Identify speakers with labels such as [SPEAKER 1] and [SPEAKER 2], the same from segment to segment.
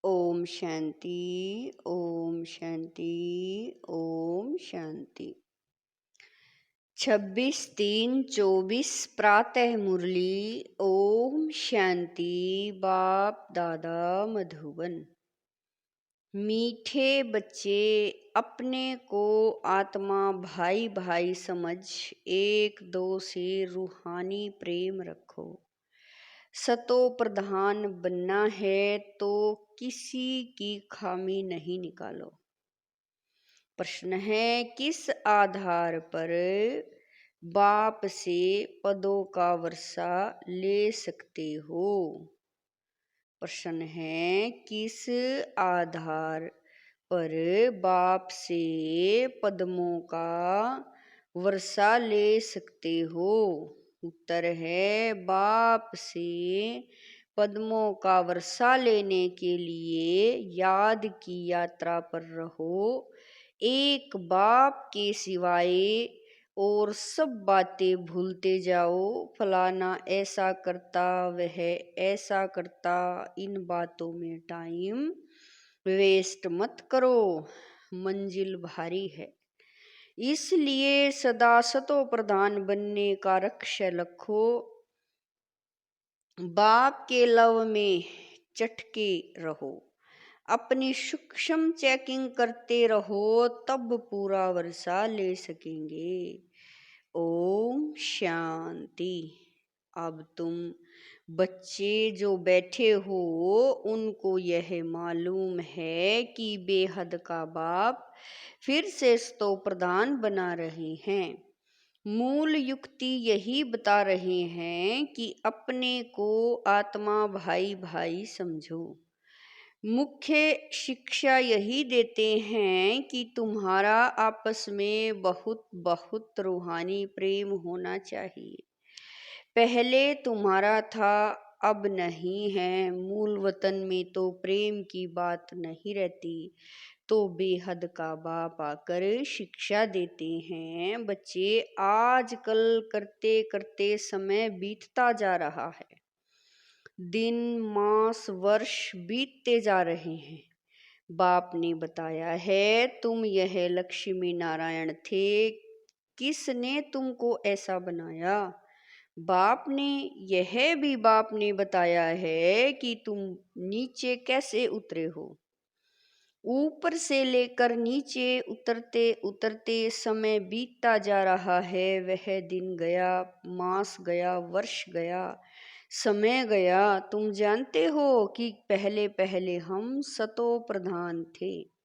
[SPEAKER 1] ओम शांति। ओम शांति। ओम शांति। 26/3/24 प्रातः मुरली। ओम शांति। बाप दादा मधुबन। मीठे बच्चे, अपने को आत्मा भाई भाई समझ एक दो से रूहानी प्रेम रखो। सतो प्रधान बनना है तो किसी की खामी नहीं निकालो। प्रश्न है, किस आधार पर बाप से पदों का वर्षा ले सकते हो? प्रश्न है, किस आधार पर बाप से पद्मों का वर्षा ले सकते हो? उत्तर है, बाप से पद्मों का वर्षा लेने के लिए याद की यात्रा पर रहो। एक बाप के सिवाय और सब बातें भूलते जाओ। फलाना ऐसा करता, वह ऐसा करता, इन बातों में टाइम वेस्ट मत करो, मंजिल भारी है। इसलिए सदा सतो प्रधान बनने का लक्ष्य रखो। बाप के लव में चटके रहो। अपनी सूक्ष्म चेकिंग करते रहो, तब पूरा वर्षा ले सकेंगे। ओम शांति। अब तुम बच्चे जो बैठे हो, उनको यह मालूम है कि बेहद का बाप फिर से स्तो प्रधान बना रहे हैं। मूल युक्ति यही बता रहे हैं कि अपने को आत्मा भाई भाई समझो। मुख्य शिक्षा यही देते हैं कि तुम्हारा आपस में बहुत बहुत रूहानी प्रेम होना चाहिए। पहले तुम्हारा था, अब नहीं है। मूल वतन में तो प्रेम की बात नहीं रहती। तो बेहद का बाप आकर शिक्षा देते हैं, बच्चे आजकल करते करते समय बीतता जा रहा है। दिन मास वर्ष बीतते जा रहे हैं। बाप ने बताया है, तुम यह लक्ष्मी नारायण थे, किसने तुमको ऐसा बनाया? बाप ने। यह भी बाप ने बताया है कि तुम नीचे कैसे उतरे हो। ऊपर से लेकर नीचे उतरते उतरते समय बीतता जा रहा है। वह दिन गया, मास गया, वर्ष गया, समय गया। तुम जानते हो कि पहले पहले हम सतो प्रधान थे।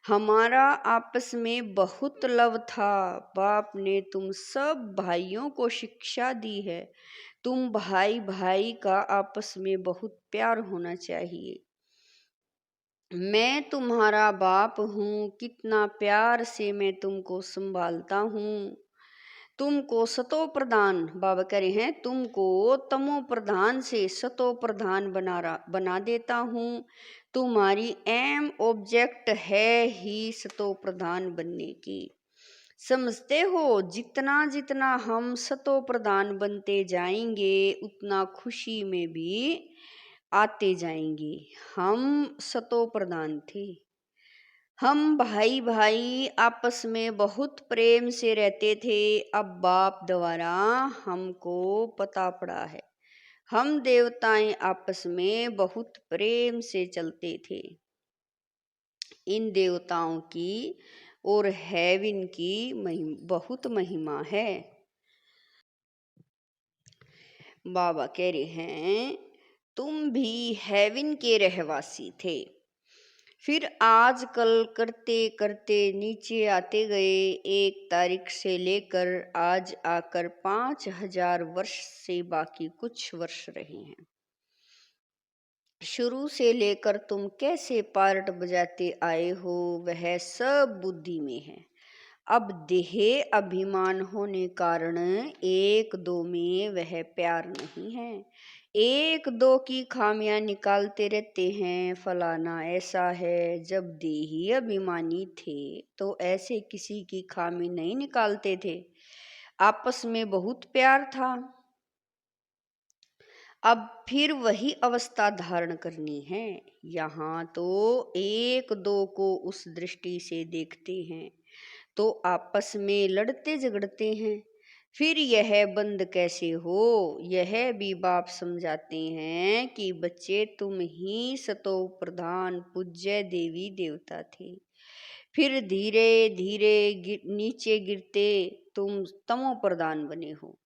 [SPEAKER 1] हमारा आपस में बहुत लव था। बाप ने तुम सब भाइयों को शिक्षा दी है। तुम भाई भाई का आपस में बहुत प्यार होना चाहिए। मैं तुम्हारा बाप हूँ, कितना प्यार से मैं तुमको संभालता हूँ। तुमको सतो प्रधान, बाबा कह रहे हैं, तुमको तमो प्रधान से सतो प्रधान बना देता हूँ। तुम्हारी एम ऑब्जेक्ट है ही सतो प्रधान बनने की। समझते हो, जितना जितना हम सतो प्रधान बनते जाएंगे, उतना खुशी में भी आते जाएंगे। हम सतो प्रधान थे। हम भाई भाई आपस में बहुत प्रेम से रहते थे। अब बाप द्वारा हमको पता पड़ा है, हम देवताएं आपस में बहुत प्रेम से चलते थे। इन देवताओं की और हेवन की बहुत महिमा है। बाबा कह रहे हैं, तुम भी हेवन के रहवासी थे, फिर आजकल करते करते नीचे आते गए। एक तारीख से लेकर आज आकर 5000 वर्ष से बाकी कुछ वर्ष रहे हैं। शुरू से लेकर तुम कैसे पार्ट बजाते आए हो, वह सब बुद्धि में है। अब देह अभिमान होने कारण एक दो में वह प्यार नहीं है। एक दो की खामियां निकालते रहते हैं, फलाना ऐसा है। जब देही अभिमानी थे तो ऐसे किसी की खामी नहीं निकालते थे। आपस में बहुत प्यार था। अब फिर वही अवस्था धारण करनी है। यहाँ तो एक दो को उस दृष्टि से देखते हैं तो आपस में लड़ते झगड़ते हैं। फिर यह बंद कैसे हो, यह भी बाप समझाते हैं कि बच्चे तुम ही सतो प्रधान पूज्य देवी देवता थे। फिर धीरे धीरे नीचे गिरते तुम तमो प्रधान बने हो।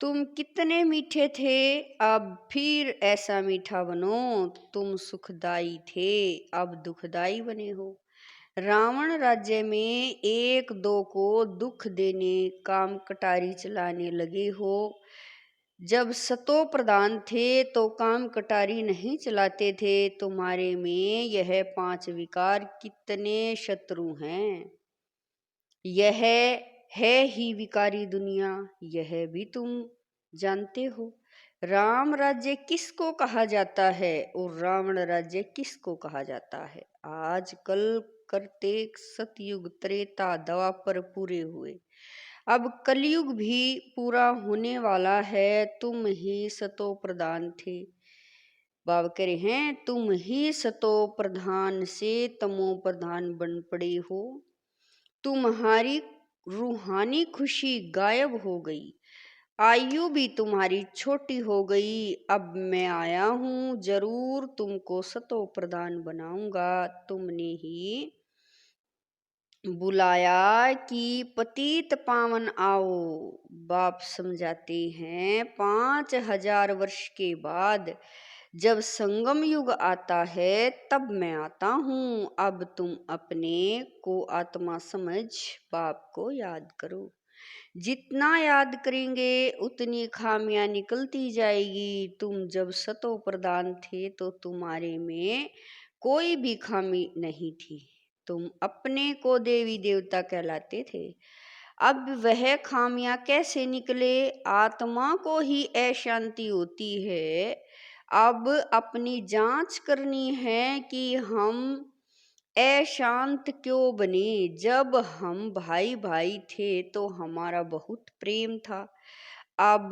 [SPEAKER 1] तुम कितने मीठे थे, अब फिर ऐसा मीठा बनो। तुम सुखदाई थे, अब दुखदाई बने हो। रावण राज्य में एक दो को दुख देने काम कटारी चलाने लगे हो। जब सतो प्रधान थे तो काम कटारी नहीं चलाते थे। तुम्हारे में यह 5 विकार कितने शत्रु हैं। यह है ही विकारी दुनिया, यह भी तुम जानते हो। राम राज्य किसको कहा जाता है और रावण राज्य किसको कहा जाता है। आजकल करते सतयुग त्रेता द्वापर पूरे हुए, अब कलयुग भी पूरा होने वाला है। तुम ही सतो प्रधान थे। बाबा कह रहे हैं तुम ही सतो प्रधान से तमो प्रधान बन पड़े हो। तुम्हारी रूहानी खुशी गायब हो गई, आयु भी तुम्हारी छोटी हो गई। अब मैं आया हूँ, जरूर तुमको सतो प्रधान बनाऊंगा। तुमने ही बुलाया कि पतित पावन आओ। बाप समझाते हैं 5000 वर्ष के बाद जब संगम युग आता है तब मैं आता हूँ। अब तुम अपने को आत्मा समझ बाप को याद करो। जितना याद करेंगे उतनी खामियां निकलती जाएगी। तुम जब सतो प्रधान थे तो तुम्हारे में कोई भी खामी नहीं थी। तुम अपने को देवी देवता कहलाते थे। अब वह खामियां कैसे निकले। आत्मा को ही अशांति होती है। अब अपनी जांच करनी है कि हम अशांत क्यों बने। जब हम भाई भाई थे तो हमारा बहुत प्रेम था। अब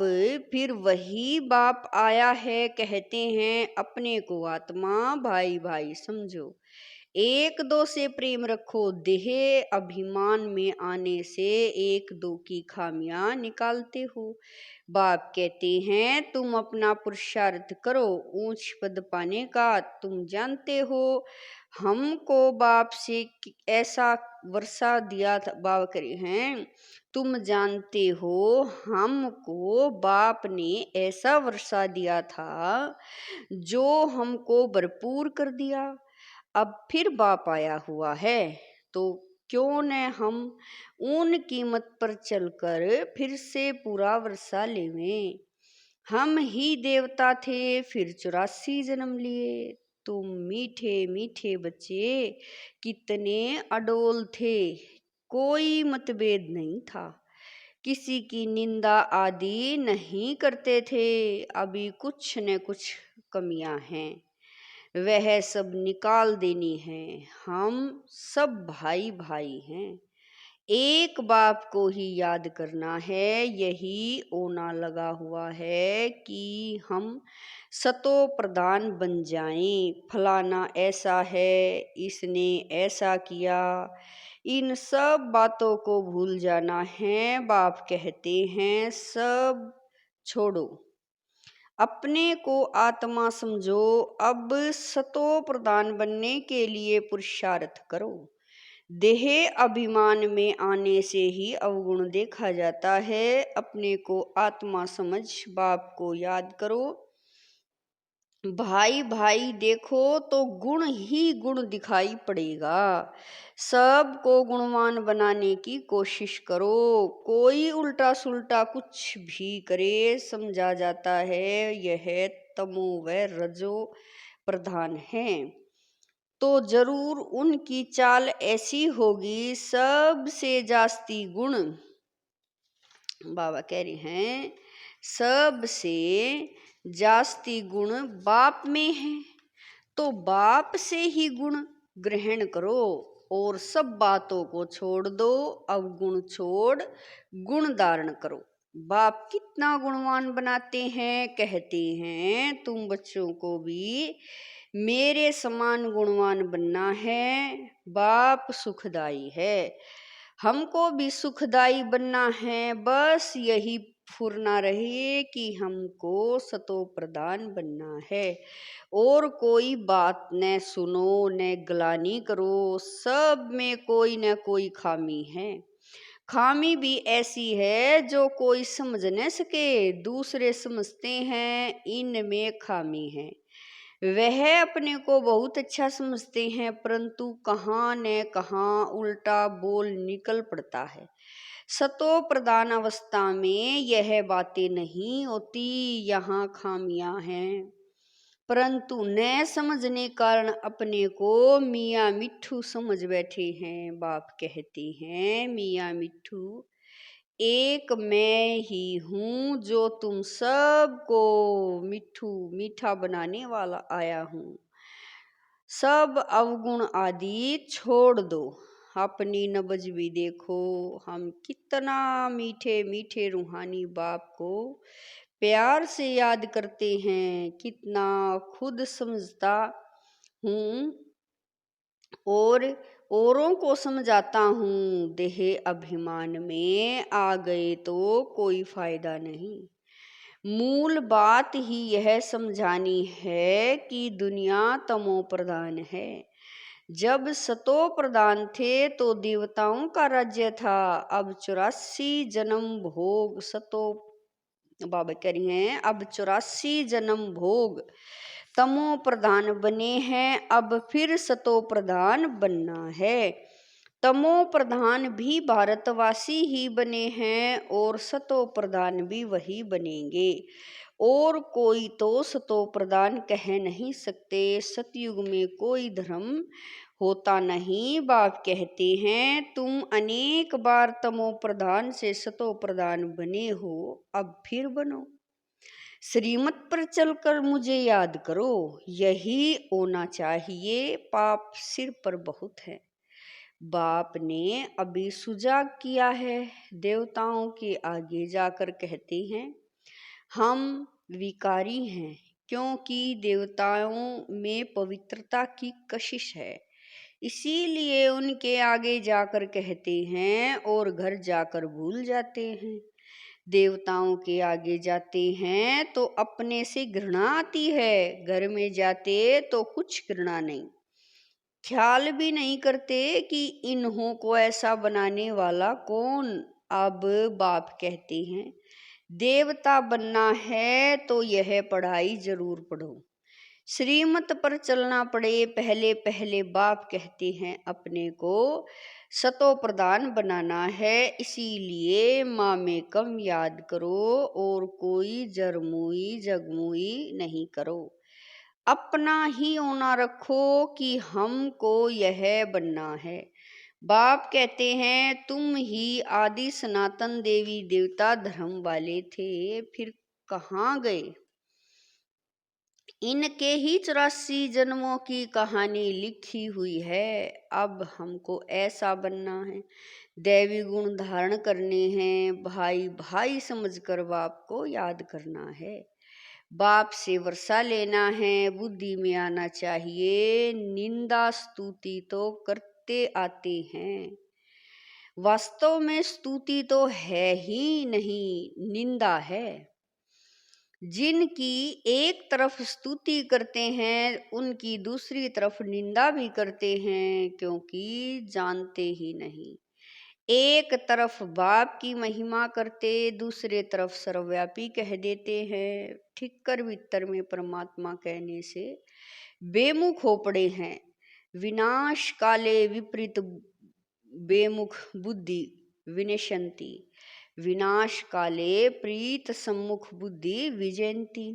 [SPEAKER 1] फिर वही बाप आया है, कहते हैं अपने को आत्मा भाई भाई समझो। एक दो से प्रेम रखो। देह अभिमान में आने से एक दो की खामियां निकालते हो। बाप कहते हैं तुम अपना पुरुषार्थ करो ऊंच पद पाने का। तुम जानते हो हमको बाप से ऐसा वर्षा दिया था। बाबा करे हैं तुम जानते हो हमको बाप ने ऐसा वर्षा दिया था जो हमको भरपूर कर दिया। अब फिर बाप आया हुआ है तो क्यों न हम उन कीमत पर चलकर फिर से पूरा वर्षा लेवें। हम ही देवता थे फिर 84 जन्म लिए। तुम मीठे मीठे बच्चे कितने अडोल थे, कोई मतभेद नहीं था, किसी की निंदा आदि नहीं करते थे। अभी कुछ न कुछ कमियां हैं, वह सब निकाल देनी है। हम सब भाई भाई हैं, एक बाप को ही याद करना है। यही ओना लगा हुआ है कि हम सतो प्रधान बन जाएं। फलाना ऐसा है, इसने ऐसा किया, इन सब बातों को भूल जाना है। बाप कहते हैं सब छोड़ो, अपने को आत्मा समझो। अब सतो प्रधान बनने के लिए पुरुषार्थ करो। देह अभिमान में आने से ही अवगुण देखा जाता है। अपने को आत्मा समझ बाप को याद करो। भाई भाई देखो तो गुण ही गुण दिखाई पड़ेगा। सबको गुणवान बनाने की कोशिश करो। कोई उल्टा सुल्टा कुछ भी करे समझा जाता है यह तमो व रजो प्रधान है। तो जरूर उनकी चाल ऐसी होगी। सबसे जास्ती गुण बाबा कह रहे हैं सबसे जास्ती गुण बाप में है। तो बाप से ही गुण ग्रहण करो और सब बातों को छोड़ दो। अब गुण छोड़ गुण धारण करो। बाप कितना गुणवान बनाते हैं, कहते हैं तुम बच्चों को भी मेरे समान गुणवान बनना है। बाप सुखदाई है, हमको भी सुखदाई बनना है। बस यही फुरना रहे कि हमको सतो प्रधान बनना है। और कोई बात न सुनो न ग्लानि करो, सब में कोई न कोई खामी है। खामी भी ऐसी है जो कोई समझ न सके, दूसरे समझते हैं इनमें खामी है। वह अपने को बहुत अच्छा समझते हैं, परंतु कहाँ न कहाँ उल्टा बोल निकल पड़ता है। सतो प्रधान अवस्था में यह बातें नहीं होती, यहाँ खामियां हैं। परंतु न समझने कारण अपने को मियाँ मिट्ठू समझ बैठे हैं। बाप कहते हैं मियाँ मिट्ठू एक मैं ही हूँ, जो तुम सबको मिट्ठू मीठा बनाने वाला आया हूँ। सब अवगुण आदि छोड़ दो, अपनी नब्ज भी देखो। हम कितना मीठे मीठे रूहानी बाप को प्यार से याद करते हैं, कितना खुद समझता हूँ और औरों को समझाता हूँ। देह अभिमान में आ गए तो कोई फायदा नहीं। मूल बात ही यह समझानी है कि दुनिया तमो प्रधान है। जब सतो प्रधान थे तो देवताओं का राज्य था। अब 84 जन्म भोग सतो, बाबा कह रही हैं अब 84 जन्म भोग तमो प्रधान बने हैं, अब फिर सतो प्रधान बनना है। तमो प्रधान भी भारतवासी ही बने हैं और सतो प्रधान भी वही बनेंगे, और कोई तो सतो प्रधान कह नहीं सकते। सतयुग में कोई धर्म होता नहीं। बाप कहते हैं तुम अनेक बार तमो प्रधान से सतो प्रधान बने हो, अब फिर बनो। श्रीमत पर चलकर मुझे याद करो, यही होना चाहिए। पाप सिर पर बहुत है। बाप ने अभी सुजाग किया है। देवताओं के आगे जाकर कहते हैं हम विकारी हैं, क्योंकि देवताओं में पवित्रता की कशिश है। इसीलिए उनके आगे जाकर कहते हैं और घर जाकर भूल जाते हैं। देवताओं के आगे जाते हैं तो अपने से घृणा आती है, घर में जाते तो कुछ घृणा नहीं। ख्याल भी नहीं करते कि इन्हों को ऐसा बनाने वाला कौन। अब बाप कहते हैं देवता बनना है तो यह पढ़ाई जरूर पढ़ो, श्रीमत पर चलना पड़े। पहले पहले बाप कहते हैं अपने को सतो प्रधान बनाना है, इसीलिए माँ में कम याद करो और कोई जरमुई जगमुई नहीं करो। अपना ही होना रखो कि हमको यह बनना है। बाप कहते हैं तुम ही आदि सनातन देवी देवता धर्म वाले थे, फिर कहाँ गए? इनके ही 84 जन्मों की कहानी लिखी हुई है। अब हमको ऐसा बनना है, दैवी गुण धारण करने हैं। भाई भाई समझकर बाप को याद करना है। बाप से वर्षा लेना है, बुद्धि में आना चाहिए। निंदा स्तुति तो करते आते हैं, वास्तव में स्तुति तो है ही नहीं, निंदा है। जिनकी एक तरफ स्तुति करते हैं उनकी दूसरी तरफ निंदा भी करते हैं, क्योंकि जानते ही नहीं। एक तरफ बाप की महिमा करते, दूसरे तरफ सर्वव्यापी कह देते हैं। ठिक्कर भीतर में परमात्मा कहने से बेमुख हो पड़े हैं। विनाश काले विपरीत बेमुख बुद्धि विनश्यन्ति, विनाश काले प्रीत सम्मुख बुद्धि विजयंती।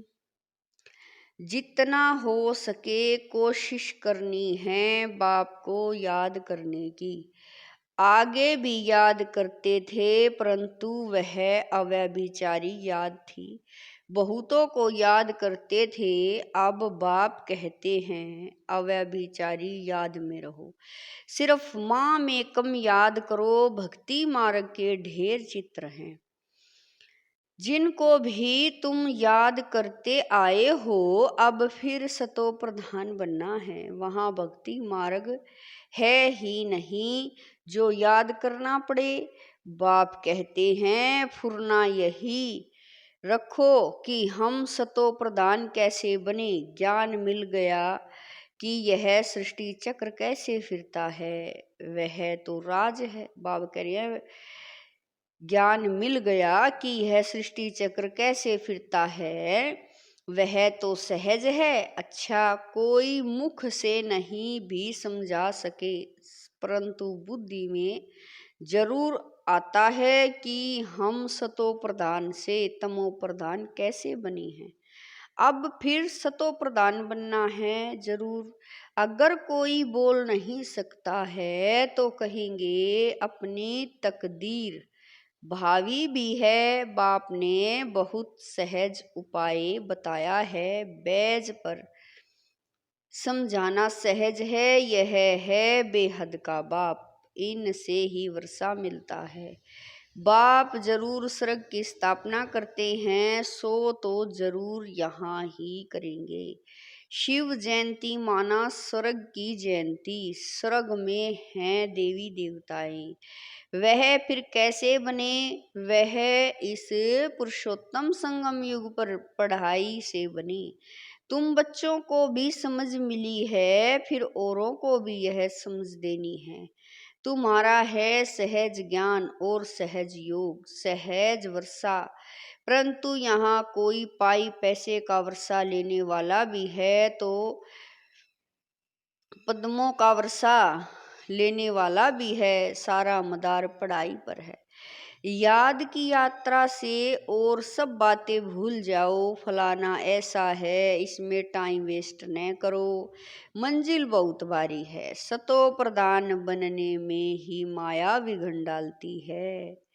[SPEAKER 1] जितना हो सके कोशिश करनी है बाप को याद करने की। आगे भी याद करते थे, परंतु वह अव्यभिचारी याद थी। बहुतों को याद करते थे, अब बाप कहते हैं अव्यभिचारी याद में रहो। सिर्फ माँ में कम याद करो। भक्ति मार्ग के ढेर चित्र हैं। जिनको भी तुम याद करते आए हो, अब फिर सतो प्रधान बनना है। वहाँ भक्ति मार्ग है ही नहीं जो याद करना पड़े। बाप कहते हैं फुरना यही रखो कि हम सतो प्रधान कैसे बने। ज्ञान मिल गया कि यह सृष्टि चक्र कैसे फिरता है, वह तो राज है। बाबा कह रहे हैं ज्ञान मिल गया कि यह सृष्टि चक्र कैसे फिरता है, वह तो सहज है। अच्छा कोई मुख से नहीं भी समझा सके, परंतु बुद्धि में जरूर आता है कि हम सतो प्रधान से तमो प्रधान कैसे बने हैं। अब फिर सतो प्रधान बनना है जरूर। अगर कोई बोल नहीं सकता है तो कहेंगे अपनी तकदीर भावी भी है। बाप ने बहुत सहज उपाय बताया है, बैज पर समझाना सहज है। यह है बेहद का बाप, इनसे ही वर्षा मिलता है। बाप जरूर स्वर्ग की स्थापना करते हैं, सो तो जरूर यहाँ ही करेंगे। शिव जयंती माना स्वर्ग की जयंती, स्वर्ग में हैं देवी देवताएं, वह फिर कैसे बने। वह इस पुरुषोत्तम संगम युग पर पढ़ाई से बने। तुम बच्चों को भी समझ मिली है, फिर औरों को भी यह समझ देनी है। तुम्हारा है सहज ज्ञान और सहज योग, सहज वर्षा। परंतु यहाँ कोई पाई पैसे का वर्षा लेने वाला भी है तो पद्मों का वर्षा लेने वाला भी है। सारा मदार पढ़ाई पर है। याद की यात्रा से और सब बातें भूल जाओ। फलाना ऐसा है, इसमें टाइम वेस्ट न करो, मंजिल बहुत भारी है। सतो प्रधान बनने में ही माया विघन डालती है,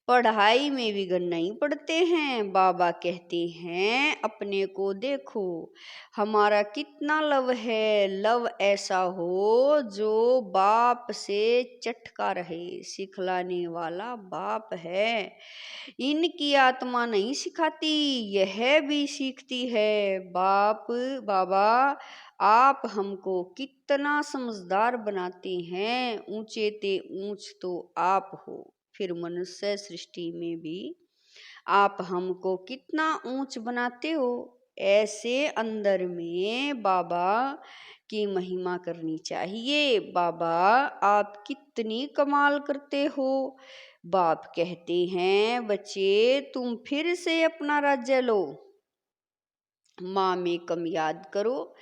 [SPEAKER 1] पढ़ाई में विघन नहीं पड़ते हैं। बाबा कहते हैं अपने को देखो, हमारा कितना लव है। लव ऐसा हो जो बाप से चटका रहे, सिखलाने वाला बाप है। इनकी आत्मा नहीं सिखाती, यह भी सीखती है। बाबा आप हमको कितना समझदार बनाते हैं। ऊंचे ते ऊंच तो आप हो, फिर मनुष्य सृष्टि में भी आप हमको कितना ऊंच बनाते हो। ऐसे अंदर में बाबा की महिमा करनी चाहिए। बाबा आप कितनी कमाल करते हो। बाप कहते हैं बच्चे तुम फिर से अपना राज्य लो, माँ में कम याद करो।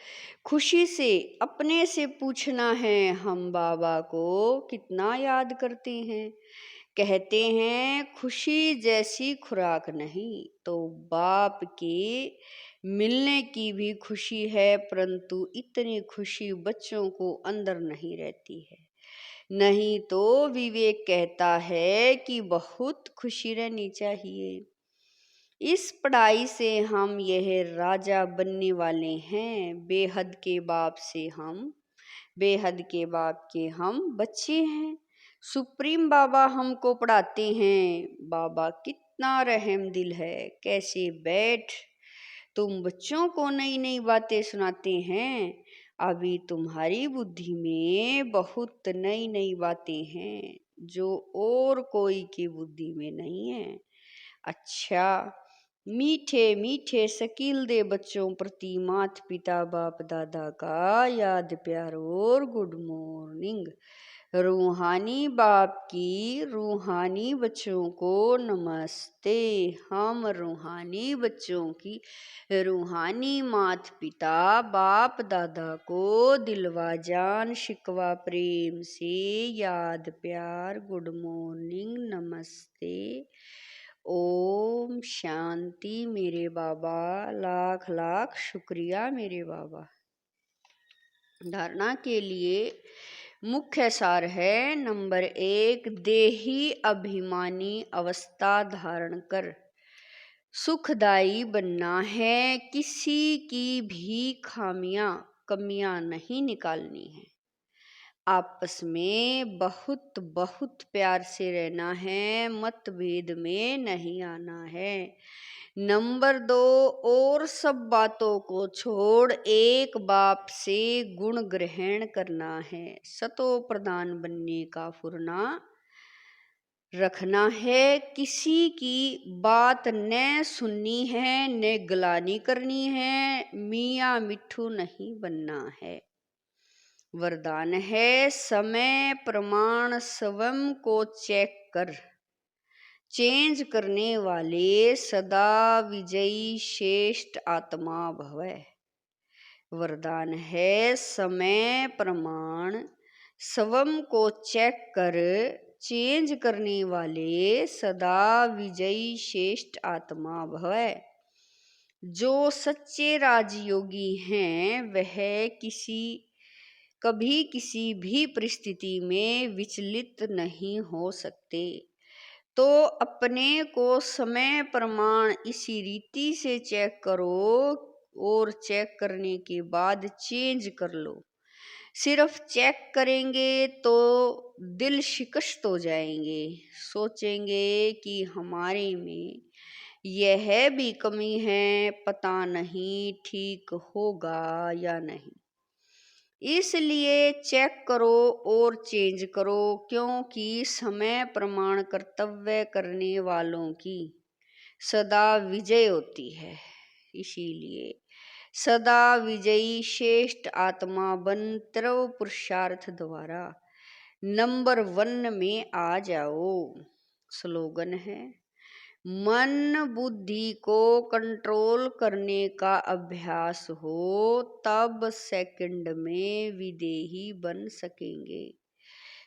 [SPEAKER 1] खुशी से अपने से पूछना है हम बाबा को कितना याद करते हैं। कहते हैं खुशी जैसी खुराक नहीं तो बाप के मिलने की भी खुशी है, परंतु इतनी खुशी बच्चों को अंदर नहीं रहती है। नहीं तो विवेक कहता है कि बहुत खुशी रहनी चाहिए। इस पढ़ाई से हम यह राजा बनने वाले हैं। बेहद के बाप से हम, बेहद के बाप के हम बच्चे हैं। सुप्रीम बाबा हमको पढ़ाते हैं। बाबा कितना रहम दिल है, कैसे बैठ तुम बच्चों को नई नई बातें सुनाते हैं। अभी तुम्हारी बुद्धि में बहुत नई नई बातें हैं जो और कोई की बुद्धि में नहीं है। अच्छा मीठे मीठे शकील दे बच्चों प्रति मात पिता बाप दादा का याद प्यार और गुड मॉर्निंग। रूहानी बाप की रूहानी बच्चों को नमस्ते। हम रूहानी बच्चों की रूहानी मात पिता बाप दादा को दिलवा जान शिकवा प्रेम से याद प्यार गुड मॉर्निंग नमस्ते। ओम शांति मेरे बाबा, लाख लाख शुक्रिया मेरे बाबा। धारणा के लिए मुख्य सार है नंबर 1, देही अभिमानी अवस्था धारण कर सुखदाई बनना है। किसी की भी कमियां नहीं निकालनी है। आपस में बहुत बहुत प्यार से रहना है, मतभेद में नहीं आना है। नंबर 2, और सब बातों को छोड़ एक बाप से गुण ग्रहण करना है। सतो प्रधान बनने का फुरना रखना है। किसी की बात न सुननी है न गलानी करनी है। मियाँ मिट्ठू नहीं बनना है। वरदान है, समय प्रमाण स्वयं को चेक कर चेंज करने वाले सदा विजयी श्रेष्ठ आत्मा भवै। वरदान है, समय प्रमाण स्वयं को चेक कर चेंज करने वाले सदा विजयी श्रेष्ठ आत्मा भवै। जो सच्चे राजयोगी हैं वह कभी किसी भी परिस्थिति में विचलित नहीं हो सकते। तो अपने को समय प्रमाण इसी रीति से चेक करो और चेक करने के बाद चेंज कर लो। सिर्फ चेक करेंगे तो दिल शिकस्त हो जाएंगे, सोचेंगे कि हमारे में यह भी कमी है, पता नहीं ठीक होगा या नहीं। इसलिए चेक करो और चेंज करो, क्योंकि समय प्रमाण कर्तव्य करने वालों की सदा विजय होती है। इसीलिए सदा विजयी श्रेष्ठ आत्मा बन त्रव पुरुषार्थ द्वारा नंबर 1 में आ जाओ। स्लोगन है, मन बुद्धि को कंट्रोल करने का अभ्यास हो तब सेकंड में विदेही बन सकेंगे।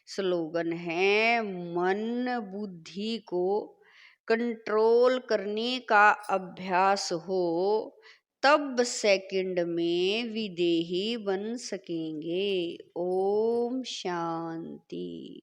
[SPEAKER 1] स्लोगन है, मन बुद्धि को कंट्रोल करने का अभ्यास हो तब सेकंड में विदेही बन सकेंगे। ओम शांति।